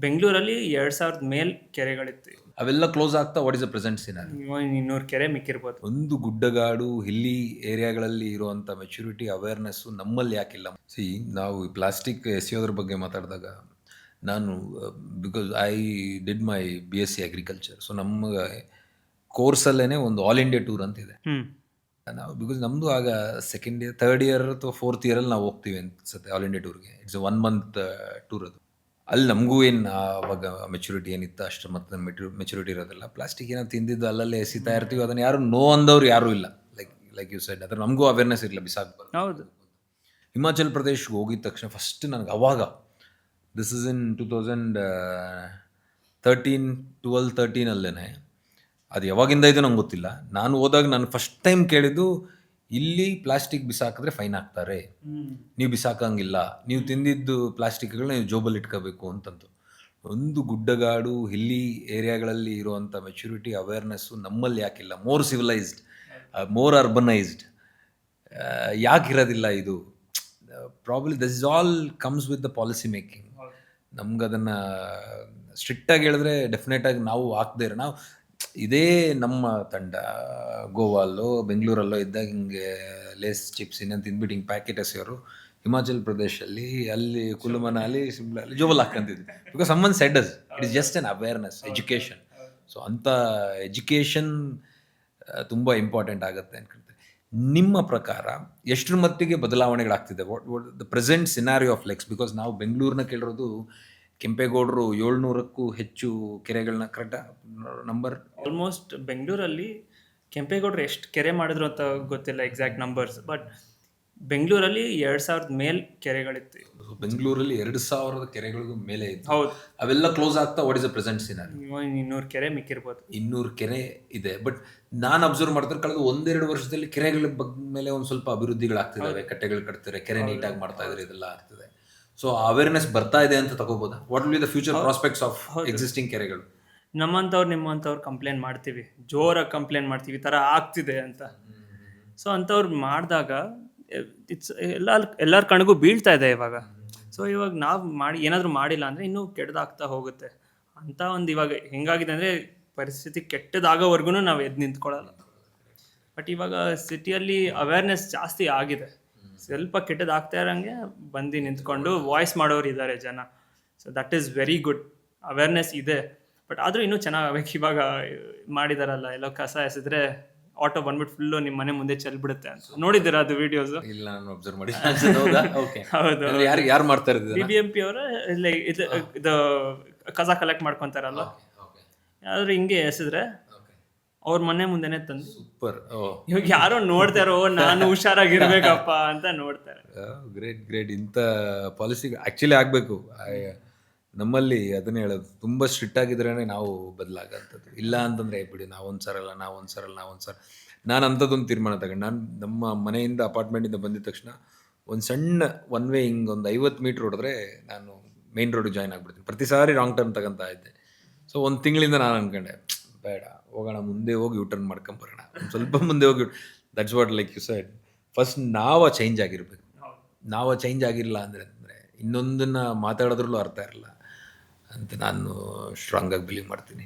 ಬೆಂಗಳೂರಲ್ಲಿ 2000 ಮೇಲ್ ಕೆರೆಗಳಿತ್ತು. ಅವೆಲ್ಲ ಕ್ಲೋಸ್ ಆಗ್ತಾ what is the present scenery? 200 ಕೆರೆ ಮಿಕ್ಕಿರ್ಬೋದು. ಒಂದು ಗುಡ್ಡಗಾಡು ಹಿಲ್ಲಿ ಏರಿಯಾಗಳಲ್ಲಿ ಇರುವಂಥ ಮೆಚುರಿಟಿ ಅವೇರ್ನೆಸ್ಸು ನಮ್ಮಲ್ಲಿ ಯಾಕಿಲ್ಲ? ನಾವು ಪ್ಲಾಸ್ಟಿಕ್ ಎಸೆಯೋದ್ರ ಬಗ್ಗೆ ಮಾತಾಡಿದಾಗ ನಾನು because I did my BSc agriculture. So ನಮ್ಮ ಕೋರ್ಸಲ್ಲೇ ಒಂದು ಆಲ್ ಇಂಡಿಯಾ ಟೂರ್ ಅಂತಿದೆ. ನಾವು ಬಿಕಾಸ್ ನಮ್ಮದು ಆಗ ಸೆಕೆಂಡ್ ಇಯರ್, ಥರ್ಡ್ ಇಯರ್ ಅಥವಾ ಫೋರ್ತ್ ಇಯರಲ್ಲಿ ನಾವು ಹೋಗ್ತೀವಿ ಅನ್ಸುತ್ತೆ ಆಲ್ ಇಂಡಿಯಾ ಟೂರ್ಗೆ. ಇಟ್ಸ್ 1 ಮಂತ್ ಟೂರ್ ಅದು. ಅಲ್ಲಿ ನಮಗೂ ಏನು ಆವಾಗ ಮೆಚುರಿಟಿ ಏನಿತ್ತು ಅಷ್ಟು ಮತ್ತೆ ಮೆಚುರಿಟಿ ಇರೋದಿಲ್ಲ. ಪ್ಲಾಸ್ಟಿಕ್ ಏನೋ ತಿಂದಿದ್ದು ಅಲ್ಲಲ್ಲೇ ಎಸಿತಾ ಇರ್ತೀವಿ, ಅದನ್ನು ಯಾರು ನೋ ಅಂದವ್ರು ಯಾರೂ ಇಲ್ಲ. ಲೈಕ್ ಯು ಸೆಡ್, ಅದ್ರ ನಮಗೂ ಅವೇರ್ನೆಸ್ ಇರಲಿಲ್ಲ ಬಿಸಾಕ್ಬಾರ್ದು. ಹೌದು. ಹಿಮಾಚಲ್ ಪ್ರದೇಶ್ಗೆ ಹೋಗಿದ ತಕ್ಷಣ ಫಸ್ಟ್ ನನಗೆ ಅವಾಗ, ದಿಸ್ ಇಸ್ ಇನ್ 2013 ಅಲ್ಲೇ, ಅದು ಯಾವಾಗಿಂದ ಇದೆ ನಂಗೆ ಗೊತ್ತಿಲ್ಲ. ನಾನು ಹೋದಾಗ ನಾನು ಫಸ್ಟ್ ಟೈಮ್ ಕೇಳಿದ್ದು, ಇಲ್ಲಿ ಪ್ಲಾಸ್ಟಿಕ್ ಬಿಸಾಕಿದ್ರೆ ಫೈನ್ ಹಾಕ್ತಾರೆ, ನೀವು ಬಿಸಾಕಂಗಿಲ್ಲ, ನೀವು ತಿಂದಿದ್ದು ಪ್ಲಾಸ್ಟಿಕ್ಗಳನ್ನ ನೀವು ಜೋಬಲ್ಲಿ ಇಟ್ಕೋಬೇಕು ಅಂತಂದು. ಒಂದು ಗುಡ್ಡಗಾಡು ಹಿಲ್ಲಿ ಏರಿಯಾಗಳಲ್ಲಿ ಇರುವಂಥ ಮೆಚುರಿಟಿ ಅವೇರ್ನೆಸ್ಸು ನಮ್ಮಲ್ಲಿ ಯಾಕಿಲ್ಲ? ಮೋರ್ ಸಿವಿಲೈಸ್ಡ್, ಮೋರ್ ಅರ್ಬನೈಸ್ಡ್ ಯಾಕಿರೋದಿಲ್ಲ ಇದು? Probably this is all comes with the policy making. ನಮ್ಗೆ ಅದನ್ನು ಸ್ಟ್ರಿಕ್ಟಾಗಿ ಹೇಳಿದ್ರೆ ಡೆಫಿನೆಟಾಗಿ ನಾವು ಹಾಕ್ದೇ ನಾವು ಇದೇ ನಮ್ಮ ತಂಡ ಗೋವಾಲ್ಲೋ ಬೆಂಗಳೂರಲ್ಲೋ ಇದ್ದಾಗ ಹಿಂಗೆ ಲೇಸ್ ಚಿಪ್ಸ್ ಇನ್ನೇನು ತಿಂದ್ಬಿಟ್ಟು ಹಿಂಗೆ ಪ್ಯಾಕೆಟ್ ಎಸೆಯೋರು ಹಿಮಾಚಲ್ ಪ್ರದೇಶಲ್ಲಿ, ಅಲ್ಲಿ ಕುಲ್ಲು ಮನಾಲಿ, ಶಿಮ್ಲಾ ಅಲ್ಲಿ ಜೋಬಲ್ ಹಾಕ್ಕಂತಿದ್ವಿ. Because someone said us, it is just an awareness, education. So ಅಂಥ ಎಜುಕೇಷನ್ ತುಂಬ ಇಂಪಾರ್ಟೆಂಟ್ ಆಗುತ್ತೆ ಅನ್ಕೊಳ್ತೀನಿ. ನಿಮ್ಮ ಪ್ರಕಾರ ಎಷ್ಟರ ಮಟ್ಟಿಗೆ ಬದಲಾವಣೆಗಳಾಗ್ತಿದೆ? What the present scenario of lakes? Because ನಾವು ಬೆಂಗಳೂರನ್ನ ಕೇಳಿರೋದು, ಕೆಂಪೇಗೌಡರು 700ಕ್ಕೂ ಹೆಚ್ಚು ಕೆರೆಗಳನ್ನ, ಕರೆಕ್ಟಾ ನಂಬರ್? ಆಲ್ಮೋಸ್ಟ್ ಬೆಂಗಳೂರಲ್ಲಿ ಕೆಂಪೇಗೌಡರು ಎಷ್ಟು ಕೆರೆ ಮಾಡಿದ್ರು ಅಂತ ಗೊತ್ತಿಲ್ಲ ಎಕ್ಸಾಕ್ಟ್ ನಂಬರ್ಸ್, ಬಟ್ ಬೆಂಗಳೂರಲ್ಲಿ 2000 ಮೇಲ್ ಕೆರೆಗಳಿತ್ತು. ಬೆಂಗಳೂರಲ್ಲಿ 2000 ಕೆರೆಗಳಿಗೂ ಮೇಲೆ ಇತ್ತು. ಹೌದು. ಅವೆಲ್ಲ ಕ್ಲೋಸ್ ಆಗ್ತಾ what is the present scenery? 200 ಕೆರೆ ಮಿಕ್ಕಿರ್ಬೋದು. 200 ಕೆರೆ ಇದೆ. ಬಟ್ ನಾನು ಅಬ್ಸರ್ವ್ ಮಾಡ್ತಾರೆ, ಕಳೆದ 1-2 ವರ್ಷದಲ್ಲಿ ಕೆರೆಗಳ ಮೇಲೆ ಒಂದು ಸ್ವಲ್ಪ ಅಭಿವೃದ್ಧಿಗಳಾಗ್ತಿದ್ದಾವೆ. ಕಟ್ಟೆಗಳು ಕಟ್ತಾರೆ, ಕೆರೆ ನೀಟಾಗಿ ಮಾಡ್ತಾ ಇದ್ದಾರೆ, ಇದೆಲ್ಲ ಆಗ್ತಿದೆ. ಸೊ ಅವೇರ್ನೆಸ್ ಬರ್ತಾ ಇದೆ ಅಂತ ತಗೋಬೋದಾ? What will be the future prospects of existing ಕೆರೆಗಳು? ನಿಮ್ಮಂಥವ್ರು ಕಂಪ್ಲೇಂಟ್ ಮಾಡ್ತೀವಿ, ಜೋರಾಗಿ ಕಂಪ್ಲೇಂಟ್ ಮಾಡ್ತೀವಿ, ಈ ಥರ ಆಗ್ತಿದೆ ಅಂತ. ಸೊ ಅಂಥವ್ರು ಮಾಡಿದಾಗ ಇಟ್ಸ್ ಎಲ್ಲರ ಕಣ್ಗೂ ಬೀಳ್ತಾ ಇದೆ ಇವಾಗ. ಸೊ ಇವಾಗ ನಾವು ಏನಾದರೂ ಮಾಡಿಲ್ಲ ಅಂದರೆ ಇನ್ನೂ ಕೆಟ್ಟದಾಗ್ತಾ ಹೋಗುತ್ತೆ ಅಂತ ಒಂದು. ಇವಾಗ ಹೆಂಗಾಗಿದೆ ಅಂದರೆ, ಪರಿಸ್ಥಿತಿ ಕೆಟ್ಟದಾಗೋವರೆಗೂ ನಾವು ಎದ್ದು ನಿಂತ್ಕೊಳ್ಳಲ್ಲ. ಬಟ್ ಇವಾಗ ಸಿಟಿಯಲ್ಲಿ ಅವೇರ್ನೆಸ್ ಜಾಸ್ತಿ ಆಗಿದೆ. ಸ್ವಲ್ಪ ಕೆಟ್ಟದಾಗ್ತಾ ಇರೋಂಗೆ ಬಂದು ನಿಂತ್ಕೊಂಡು ವಾಯ್ಸ್ ಮಾಡೋರು ಇದ್ದಾರೆ ಜನ. So that is very good, awareness ಇದೆ. ಬಟ್ ಆದರೂ ಇನ್ನೂ ಚೆನ್ನಾಗಬೇಕು. ಇವಾಗ ಮಾಡಿದಾರಲ್ಲ, ಎಲ್ಲೋ ಕಸ ಎಸೆದ್ರೆ ಆಟೋ ಬಂದ್ಬಿಟ್ಟು ಫುಲ್ಲು ನಿಮ್ಮ ಮನೆ ಮುಂದೆ ಚೆಲ್ಬಿಡುತ್ತೆ ಅಂತ. ನೋಡಿದ್ದೀರಾ ಅದು ವಿಡಿಯೋಸ್? ಇಲ್ಲ, ನಾನು ಅಬ್ಸರ್ವ್ ಮಾಡಿ. ಹೌದು. ಯಾರು ಮಾಡ್ತಾ ಇರೋದು? BBMP ಅವರು ಇದು ಕಸ ಕಲೆಕ್ಟ್ ಮಾಡ್ಕೊತಾರಲ್ಲ, ಯಾರು ಹಿಂಗೆ ಎಸೆದ್ರೆ ಅವ್ರ ಮನೆ ಮುಂದೆನೆ ತಂದು. ಸೂಪರ್. ಇವಾಗ ಯಾರೋ ನೋಡ್ತಾರೋ, ನಾನು ಹುಷಾರಾಗಿರ್ಬೇಕಪ್ಪ ಅಂತ ನೋಡ್ತಾರೆ. ಗ್ರೇಟ್. ಇಂಥ ಪಾಲಿಸಿ ಆ್ಯಕ್ಚುಲಿ ಆಗಬೇಕು ನಮ್ಮಲ್ಲಿ. ಅದನ್ನೇ ಹೇಳೋದು, ತುಂಬ ಸ್ಟ್ರಿಕ್ಟ್ ಆಗಿದ್ರೇ ನಾವು ಬದಲಾಗಂಥದ್ದು. ಇಲ್ಲ ಅಂತಂದರೆ ಬಿಡಿ, ನಾವೊಂದ್ಸರಲ್ಲ. ನಾನು ಅಂಥದ್ದೊಂದು ತೀರ್ಮಾನ ತಗೊಂಡು, ನಾನು ನಮ್ಮ ಮನೆಯಿಂದ ಅಪಾರ್ಟ್ಮೆಂಟಿಂದ ಬಂದಿದ ತಕ್ಷಣ ಒಂದು ಸಣ್ಣ ಒನ್ ವೇ ಹಿಂಗೆ ಒಂದು 50 ಮೀಟ್ರ್ ಹೊಡೆದ್ರೆ ನಾನು ಮೇನ್ ರೋಡಿಗೆ ಜಾಯ್ನ್ ಆಗಿಬಿಡ್ತೀನಿ. ಪ್ರತಿ ಸಾರಿ ರಾಂಗ್ ಟರ್ನ್ ತಗೊಂತಾ ಇದ್ದೆ. ಸೊ ಒಂದು ತಿಂಗಳಿಂದ ನಾನು ಅಂದ್ಕೊಂಡೆ, ಬೇಡ, ಹೋಗೋಣ, ಮುಂದೆ ಹೋಗಿ ಯೂಟರ್ನ್ ಮಾಡ್ಕೊಂಬರೋಣ, ಒಂದು ಸ್ವಲ್ಪ ಮುಂದೆ ಹೋಗಿ. That's what, like you said, first ನಾವು ಚೇಂಜ್ ಆಗಿರಬೇಕು. ನಾವು ಚೇಂಜ್ ಆಗಿರಲಿಲ್ಲ ಅಂದರೆ ಇನ್ನೊಂದನ್ನು ಮಾತಾಡೋದ್ರಲ್ಲೂ ಅರ್ಥ ಇರಲ್ಲ ಅಂತ ನಾನು ಸ್ಟ್ರಾಂಗಾಗಿ ಬಿಲೀವ್ ಮಾಡ್ತೀನಿ.